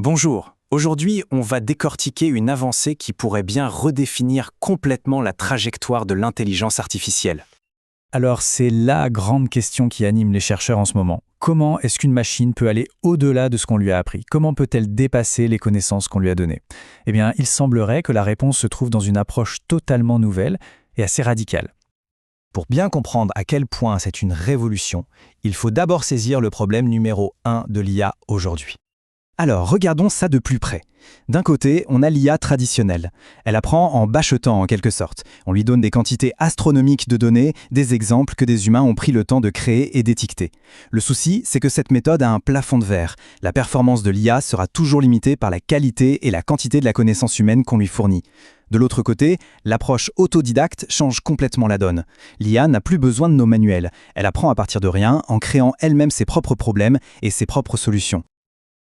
Bonjour, aujourd'hui on va décortiquer une avancée qui pourrait bien redéfinir complètement la trajectoire de l'intelligence artificielle. Alors c'est la grande question qui anime les chercheurs en ce moment. Comment est-ce qu'une machine peut aller au-delà de ce qu'on lui a appris? Comment peut-elle dépasser les connaissances qu'on lui a données? Eh bien, il semblerait que la réponse se trouve dans une approche totalement nouvelle et assez radicale. Pour bien comprendre à quel point c'est une révolution, il faut d'abord saisir le problème numéro 1 de l'IA aujourd'hui. Alors, regardons ça de plus près. D'un côté, on a l'IA traditionnelle. Elle apprend en bachetant en quelque sorte. On lui donne des quantités astronomiques de données, des exemples que des humains ont pris le temps de créer et d'étiqueter. Le souci, c'est que cette méthode a un plafond de verre. La performance de l'IA sera toujours limitée par la qualité et la quantité de la connaissance humaine qu'on lui fournit. De l'autre côté, l'approche autodidacte change complètement la donne. L'IA n'a plus besoin de nos manuels. Elle apprend à partir de rien en créant elle-même ses propres problèmes et ses propres solutions.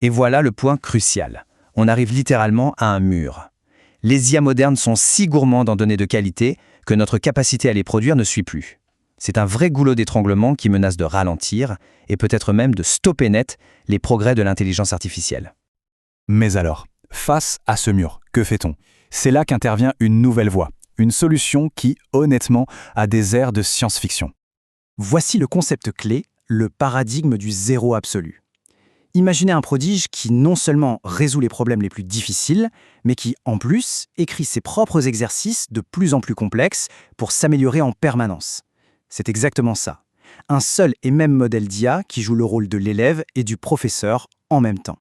Et voilà le point crucial. On arrive littéralement à un mur. Les IA modernes sont si gourmandes en données de qualité que notre capacité à les produire ne suit plus. C'est un vrai goulot d'étranglement qui menace de ralentir et peut-être même de stopper net les progrès de l'intelligence artificielle. Mais alors, face à ce mur, que fait-on? C'est là qu'intervient une nouvelle voie, une solution qui, honnêtement, a des airs de science-fiction. Voici le concept clé, le paradigme du zéro absolu. Imaginez un prodige qui non seulement résout les problèmes les plus difficiles, mais qui, en plus, écrit ses propres exercices de plus en plus complexes pour s'améliorer en permanence. C'est exactement ça. Un seul et même modèle d'IA qui joue le rôle de l'élève et du professeur en même temps.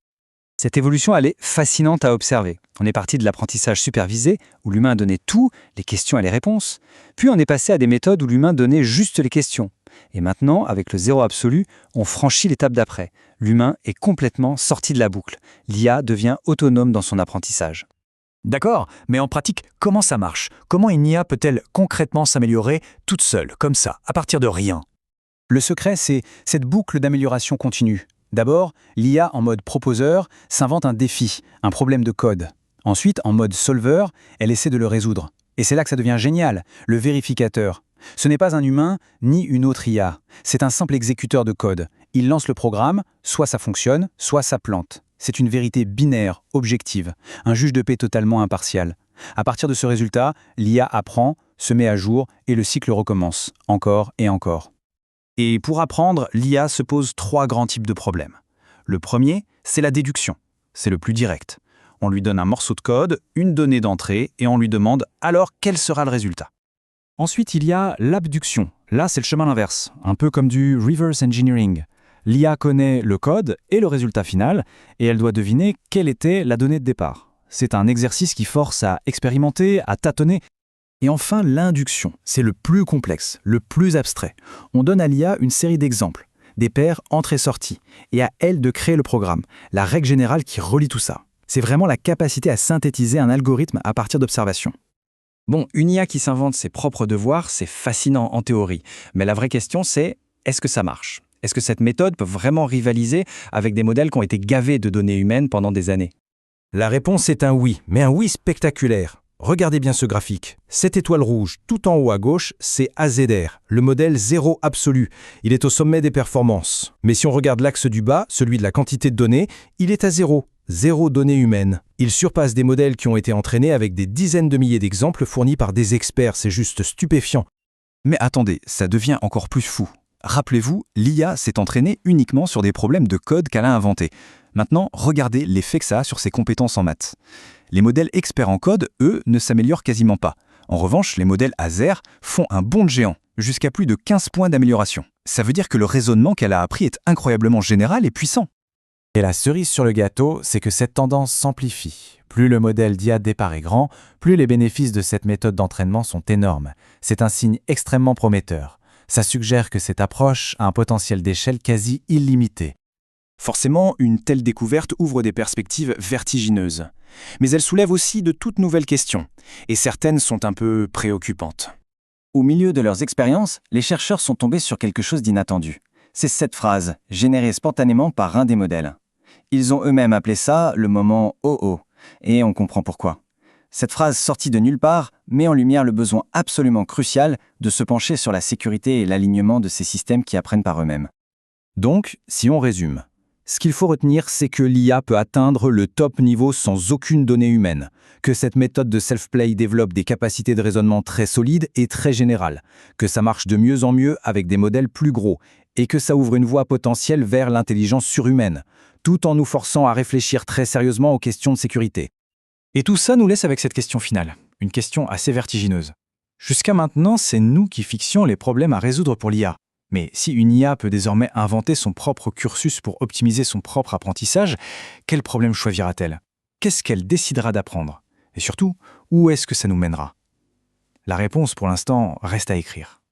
Cette évolution, elle est fascinante à observer. On est parti de l'apprentissage supervisé, où l'humain donnait tout, les questions et les réponses. Puis on est passé à des méthodes où l'humain donnait juste les questions. Et maintenant, avec le zéro absolu, on franchit l'étape d'après. L'humain est complètement sorti de la boucle. L'IA devient autonome dans son apprentissage. D'accord, mais en pratique, comment ça marche? Comment une IA peut-elle concrètement s'améliorer toute seule, comme ça, à partir de rien? Le secret, c'est cette boucle d'amélioration continue. D'abord, l'IA en mode proposeur s'invente un défi, un problème de code. Ensuite, en mode solver, elle essaie de le résoudre. Et c'est là que ça devient génial, le vérificateur. Ce n'est pas un humain ni une autre IA. C'est un simple exécuteur de code. Il lance le programme, soit ça fonctionne, soit ça plante. C'est une vérité binaire, objective, un juge de paix totalement impartial. À partir de ce résultat, l'IA apprend, se met à jour et le cycle recommence, encore et encore. Et pour apprendre, l'IA se pose 3 grands types de problèmes. Le premier, c'est la déduction. C'est le plus direct. On lui donne un morceau de code, une donnée d'entrée, et on lui demande alors quel sera le résultat. Ensuite, il y a l'abduction. Là, c'est le chemin inverse, un peu comme du reverse engineering. L'IA connaît le code et le résultat final, et elle doit deviner quelle était la donnée de départ. C'est un exercice qui force à expérimenter, à tâtonner. Et enfin, l'induction. C'est le plus complexe, le plus abstrait. On donne à l'IA une série d'exemples, des paires entrées-sorties, et à elle de créer le programme, la règle générale qui relie tout ça. C'est vraiment la capacité à synthétiser un algorithme à partir d'observations. Bon, une IA qui s'invente ses propres devoirs, c'est fascinant en théorie. Mais la vraie question, c'est est-ce que ça marche? Est-ce que cette méthode peut vraiment rivaliser avec des modèles qui ont été gavés de données humaines pendant des années? La réponse est un oui, mais un oui spectaculaire. Regardez bien ce graphique. Cette étoile rouge, tout en haut à gauche, c'est AZR, le modèle zéro absolu. Il est au sommet des performances. Mais si on regarde l'axe du bas, celui de la quantité de données, il est à zéro. Zéro données humaines. Il surpasse des modèles qui ont été entraînés avec des dizaines de milliers d'exemples fournis par des experts. C'est juste stupéfiant. Mais attendez, ça devient encore plus fou. Rappelez-vous, l'IA s'est entraînée uniquement sur des problèmes de code qu'elle a inventés. Maintenant, regardez l'effet que ça a sur ses compétences en maths. Les modèles experts en code, eux, ne s'améliorent quasiment pas. En revanche, les modèles AZR font un bond de géant, jusqu'à plus de 15 points d'amélioration. Ça veut dire que le raisonnement qu'elle a appris est incroyablement général et puissant. Et la cerise sur le gâteau, c'est que cette tendance s'amplifie. Plus le modèle d'IA de départ est grand, plus les bénéfices de cette méthode d'entraînement sont énormes. C'est un signe extrêmement prometteur. Ça suggère que cette approche a un potentiel d'échelle quasi illimité. Forcément, une telle découverte ouvre des perspectives vertigineuses. Mais elle soulève aussi de toutes nouvelles questions, et certaines sont un peu préoccupantes. Au milieu de leurs expériences, les chercheurs sont tombés sur quelque chose d'inattendu. C'est cette phrase, générée spontanément par un des modèles. Ils ont eux-mêmes appelé ça le moment « oh oh », et on comprend pourquoi. Cette phrase sortie de nulle part met en lumière le besoin absolument crucial de se pencher sur la sécurité et l'alignement de ces systèmes qui apprennent par eux-mêmes. Donc, si on résume, Ce qu'il faut retenir, c'est que l'IA peut atteindre le top niveau sans aucune donnée humaine, que cette méthode de self-play développe des capacités de raisonnement très solides et très générales, que ça marche de mieux en mieux avec des modèles plus gros, et que ça ouvre une voie potentielle vers l'intelligence surhumaine, tout en nous forçant à réfléchir très sérieusement aux questions de sécurité. Et tout ça nous laisse avec cette question finale, une question assez vertigineuse. Jusqu'à maintenant, c'est nous qui fixions les problèmes à résoudre pour l'IA. Mais si une IA peut désormais inventer son propre cursus pour optimiser son propre apprentissage, quel problème choisira-t-elle? Qu'est-ce qu'elle décidera d'apprendre? Et surtout, où est-ce que ça nous mènera? La réponse, pour l'instant, reste à écrire.